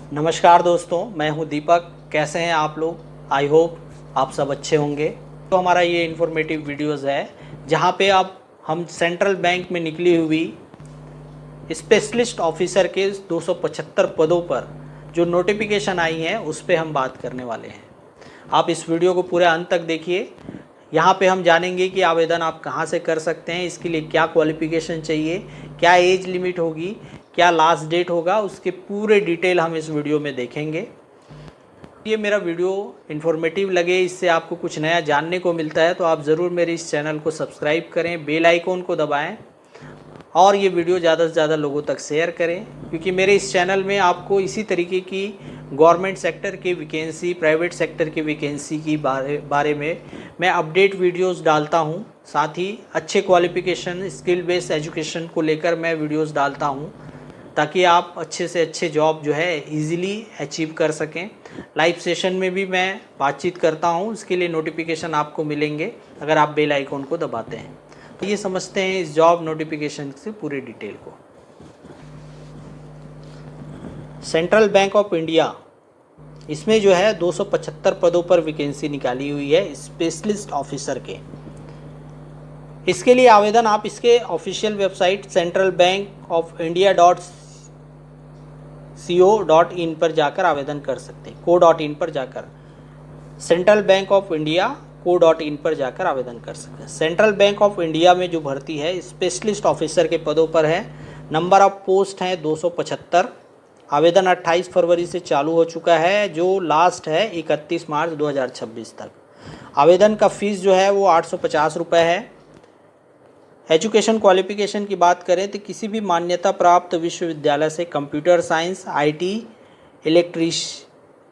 नमस्कार दोस्तों, मैं हूं दीपक। कैसे हैं आप लोग? आई होप आप सब अच्छे होंगे। तो हमारा ये इन्फॉर्मेटिव वीडियोस है जहां पे अब हम सेंट्रल बैंक में निकली हुई स्पेशलिस्ट ऑफिसर के 275 पदों पर जो नोटिफिकेशन आई हैं उस पे हम बात करने वाले हैं। आप इस वीडियो को पूरे अंत तक देखिए। यहाँ पे हम जानेंगे कि आवेदन आप कहाँ से कर सकते हैं, इसके लिए क्या क्वालिफिकेशन चाहिए, क्या एज लिमिट होगी, क्या लास्ट डेट होगा, उसके पूरे डिटेल हम इस वीडियो में देखेंगे। ये मेरा वीडियो इन्फॉर्मेटिव लगे, इससे आपको कुछ नया जानने को मिलता है तो आप ज़रूर मेरे इस चैनल को सब्सक्राइब करें, बेल आइकॉन को दबाएं और ये वीडियो ज़्यादा से ज़्यादा लोगों तक शेयर करें, क्योंकि मेरे इस चैनल में आपको इसी तरीके की गवर्नमेंट सेक्टर की वैकेंसी, प्राइवेट सेक्टर की वैकेंसी की बारे में मैं अपडेट वीडियोस डालता हूं। साथ ही अच्छे क्वालिफिकेशन, स्किल बेस्ड एजुकेशन को लेकर मैं वीडियोस डालता हूं ताकि आप अच्छे से अच्छे जॉब जो है इजीली अचीव कर सकें। लाइव सेशन में भी मैं बातचीत करता हूं, उसके लिए नोटिफिकेशन आपको मिलेंगे अगर आप बेल आइकॉन को दबाते हैं। तो ये समझते हैं इस जॉब नोटिफिकेशन से पूरी डिटेल को। सेंट्रल बैंक ऑफ इंडिया, इसमें जो है 275 पदों पर वैकेंसी निकाली हुई है स्पेशलिस्ट ऑफिसर के। इसके लिए आवेदन आप इसके ऑफिशियल वेबसाइट centralbank.co.in पर जाकर आवेदन कर सकते हैं। co.in पर जाकर central bank of India co.in पर जाकर आवेदन कर सकते हैं। सेंट्रल बैंक ऑफ इंडिया में जो भर्ती है स्पेशलिस्ट ऑफिसर के पदों पर है। नंबर ऑफ पोस्ट हैं 275। आवेदन 28 फरवरी से चालू हो चुका है, जो लास्ट है 31 मार्च 2026 तक। आवेदन का फीस जो है वो 850 रुपये है। एजुकेशन क्वालिफिकेशन की बात करें तो किसी भी मान्यता प्राप्त विश्वविद्यालय से कंप्यूटर साइंस, आईटी,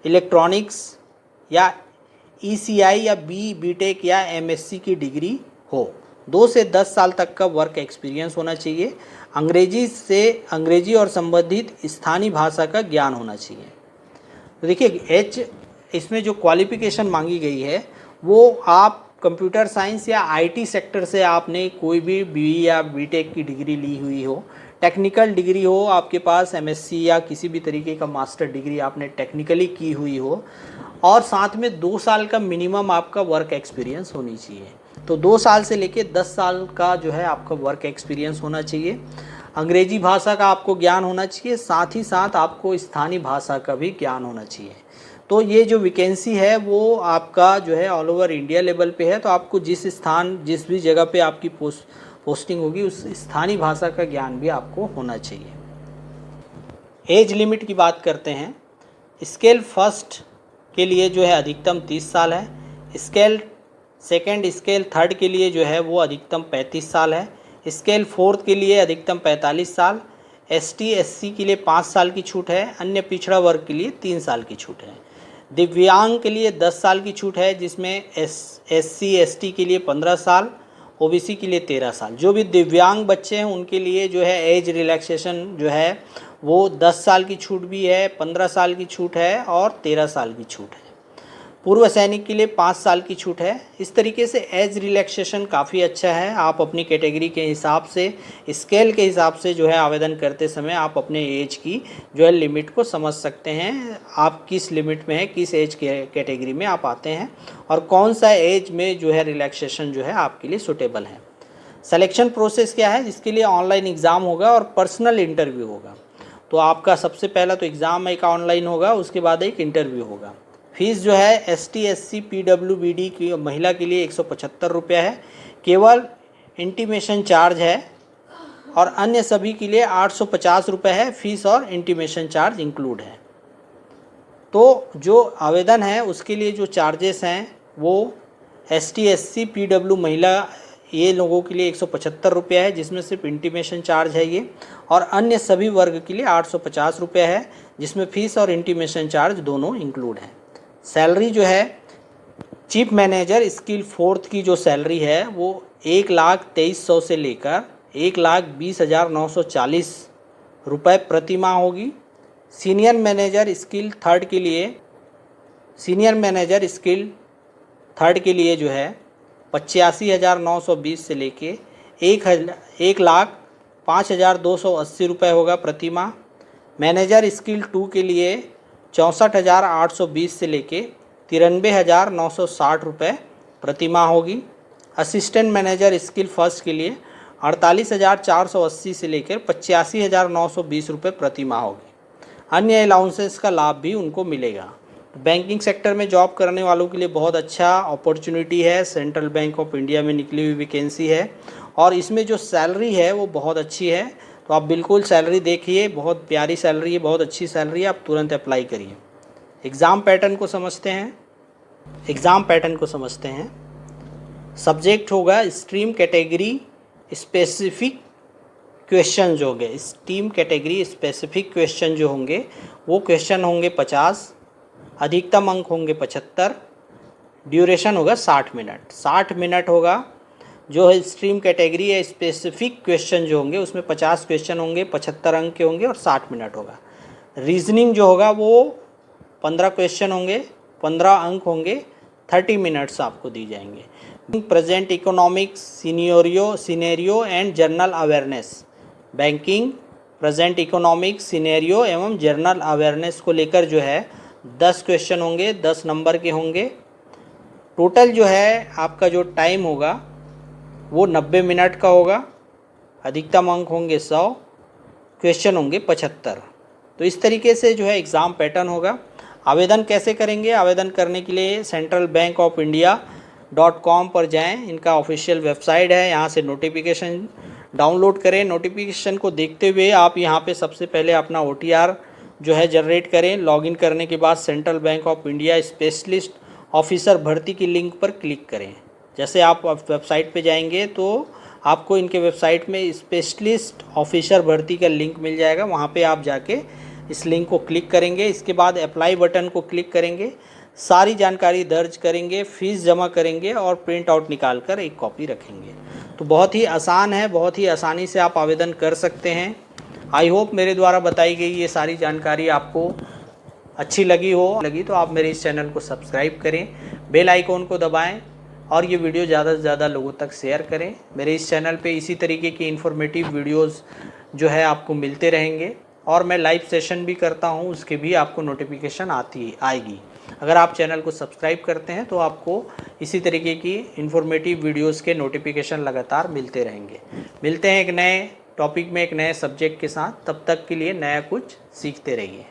इलेक्ट्रॉनिक्स या ईसीआई या बीटेक या एमएससी की डिग्री हो। 2 से 10 साल तक का वर्क एक्सपीरियंस होना चाहिए। अंग्रेजी और संबंधित स्थानीय भाषा का ज्ञान होना चाहिए। तो देखिए इसमें जो क्वालिफिकेशन मांगी गई है वो आप कंप्यूटर साइंस या आईटी सेक्टर से आपने कोई भी बीई या बीटेक की डिग्री ली हुई हो, टेक्निकल डिग्री हो आपके पास, एमएससी या किसी भी तरीके का मास्टर डिग्री आपने टेक्निकली की हुई हो, और साथ में 2 साल का मिनिमम आपका वर्क एक्सपीरियंस होनी चाहिए। तो 2 साल से लेके 10 साल का जो है आपका वर्क एक्सपीरियंस होना चाहिए। अंग्रेजी भाषा का आपको ज्ञान होना चाहिए, साथ ही साथ आपको स्थानीय भाषा का भी ज्ञान होना चाहिए। तो ये जो वैकेंसी है वो आपका जो है ऑल ओवर इंडिया लेवल पे है, तो आपको जिस भी जगह पे आपकी पोस्टिंग होगी उस स्थानीय भाषा का ज्ञान भी आपको होना चाहिए। एज लिमिट की बात करते हैं। स्केल फर्स्ट के लिए जो है अधिकतम 30 साल है। स्केल सेकेंड, स्केल थर्ड के लिए जो है वो अधिकतम 35 साल है। स्केल फोर्थ के लिए अधिकतम 45 साल। एसटी एससी के लिए 5 साल की छूट है। अन्य पिछड़ा वर्ग के लिए 3 साल की छूट है। दिव्यांग के लिए 10 साल की छूट है, जिसमें एससी एसटी के लिए 15 साल, ओबीसी के लिए 13 साल। जो भी दिव्यांग बच्चे हैं उनके लिए जो है एज रिलैक्सेशन जो है वो 10 साल की छूट भी है, 15 साल की छूट है और 13 साल की छूट है। पूर्व सैनिक के लिए 5 साल की छूट है। इस तरीके से एज रिलैक्सेशन काफ़ी अच्छा है। आप अपनी कैटेगरी के हिसाब से, स्केल के हिसाब से जो है आवेदन करते समय आप अपने एज की जो है लिमिट को समझ सकते हैं। आप किस लिमिट में हैं, किस एज कैटेगरी में आप आते हैं और कौन सा एज में जो है रिलैक्सेशन जो है आपके लिए सूटेबल है। सिलेक्शन प्रोसेस क्या है? इसके लिए ऑनलाइन एग्ज़ाम होगा और पर्सनल इंटरव्यू होगा। तो आपका सबसे पहला तो एग्ज़ाम एक ऑनलाइन होगा, उसके बाद एक इंटरव्यू होगा। फीस जो है एसटी एससी पीडब्ल्यूबीडी की महिला के लिए 175 रुपये है। केवल इंटीमेशन चार्ज है और अन्य सभी के लिए 850 रुपये है। फीस और इंटीमेशन चार्ज इंक्लूड है। तो जो आवेदन है उसके लिए जो चार्जेस हैं वो एसटी एससी पीडब्ल्यू महिला ये लोगों के लिए 175 रुपये है, जिसमें सिर्फ इंटीमेशन चार्ज है ये, और अन्य सभी वर्ग के लिए 850 रुपये है, जिसमें फ़ीस और इंटीमेशन चार्ज दोनों इंक्लूड हैं। सैलरी जो है चीफ मैनेजर स्किल फोर्थ की जो सैलरी है वो 1,23,100 से लेकर 1,20,940 रुपये प्रति माह होगी। सीनियर मैनेजर स्किल थर्ड के लिए जो है 85,920 से लेके 1,05,280 रुपये होगा प्रति माह। मैनेजर स्किल 2 के लिए 64,820 से लेके 93,960 रुपये प्रति माह होगी। असिस्टेंट मैनेजर स्किल फर्स्ट के लिए 48,480 से लेकर 85,920 रुपये प्रति माह होगी। अन्य अलाउंसेस का लाभ भी उनको मिलेगा। बैंकिंग सेक्टर में जॉब करने वालों के लिए बहुत अच्छा अपॉर्चुनिटी है। सेंट्रल बैंक ऑफ इंडिया में निकली हुई वैकेंसी है और इसमें जो सैलरी है वो बहुत अच्छी है। तो आप बिल्कुल सैलरी देखिए, बहुत प्यारी सैलरी है, बहुत अच्छी सैलरी है, आप तुरंत अप्लाई करिए। एग्ज़ाम पैटर्न को समझते हैं। सब्जेक्ट होगा स्ट्रीम कैटेगरी स्पेसिफिक क्वेश्चन जो होंगे, स्ट्रीम कैटेगरी स्पेसिफिक क्वेश्चन जो होंगे वो क्वेश्चन होंगे 50, अधिकतम अंक होंगे 75, ड्यूरेशन होगा 60 मिनट। 60 मिनट होगा। जो है स्ट्रीम कैटेगरी है स्पेसिफिक क्वेश्चन जो होंगे उसमें 50 क्वेश्चन होंगे, 75 अंक के होंगे और 60 मिनट होगा। रीजनिंग जो होगा वो 15 क्वेश्चन होंगे, 15 अंक होंगे, 30 मिनट्स आपको दी जाएंगे। Present economics scenario and journal awareness, banking present economics scenario एवं जर्नल अवेयरनेस को लेकर जो है 10 क्वेश्चन होंगे, 10 नंबर के होंगे। टोटल जो है आपका जो टाइम होगा वो 90 मिनट का होगा। अधिकतम अंक होंगे 100, क्वेश्चन होंगे 75। तो इस तरीके से जो है एग्ज़ाम पैटर्न होगा। आवेदन कैसे करेंगे? आवेदन करने के लिए centralbankofIndia.com पर जाएं, इनका ऑफिशियल वेबसाइट है, यहाँ से नोटिफिकेशन डाउनलोड करें। नोटिफिकेशन को देखते हुए आप यहाँ पे सबसे पहले अपना OTR जो है जनरेट करें। लॉगिन करने के बाद central bank of India specialist officer भर्ती की लिंक पर क्लिक करें। जैसे आप वेबसाइट पे जाएंगे तो आपको इनके वेबसाइट में स्पेशलिस्ट ऑफिसर भर्ती का लिंक मिल जाएगा, वहाँ पे आप जाके इस लिंक को क्लिक करेंगे। इसके बाद अप्लाई बटन को क्लिक करेंगे, सारी जानकारी दर्ज करेंगे, फीस जमा करेंगे और प्रिंट आउट निकाल कर एक कॉपी रखेंगे। तो बहुत ही आसान है, बहुत ही आसानी से आप आवेदन कर सकते हैं। आई होप मेरे द्वारा बताई गई ये सारी जानकारी आपको अच्छी लगी तो आप मेरे इस चैनल को सब्सक्राइब करें, बेल आइकॉन को दबाएं और ये वीडियो ज़्यादा से ज़्यादा लोगों तक शेयर करें। मेरे इस चैनल पे इसी तरीके की इन्फॉर्मेटिव वीडियोस जो है आपको मिलते रहेंगे और मैं लाइव सेशन भी करता हूँ, उसके भी आपको नोटिफिकेशन आएगी। अगर आप चैनल को सब्सक्राइब करते हैं तो आपको इसी तरीके की इन्फॉर्मेटिव वीडियोस के नोटिफिकेशन लगातार मिलते रहेंगे। मिलते हैं एक नए टॉपिक में, एक नए सब्जेक्ट के साथ। तब तक के लिए नया कुछ सीखते रहिए।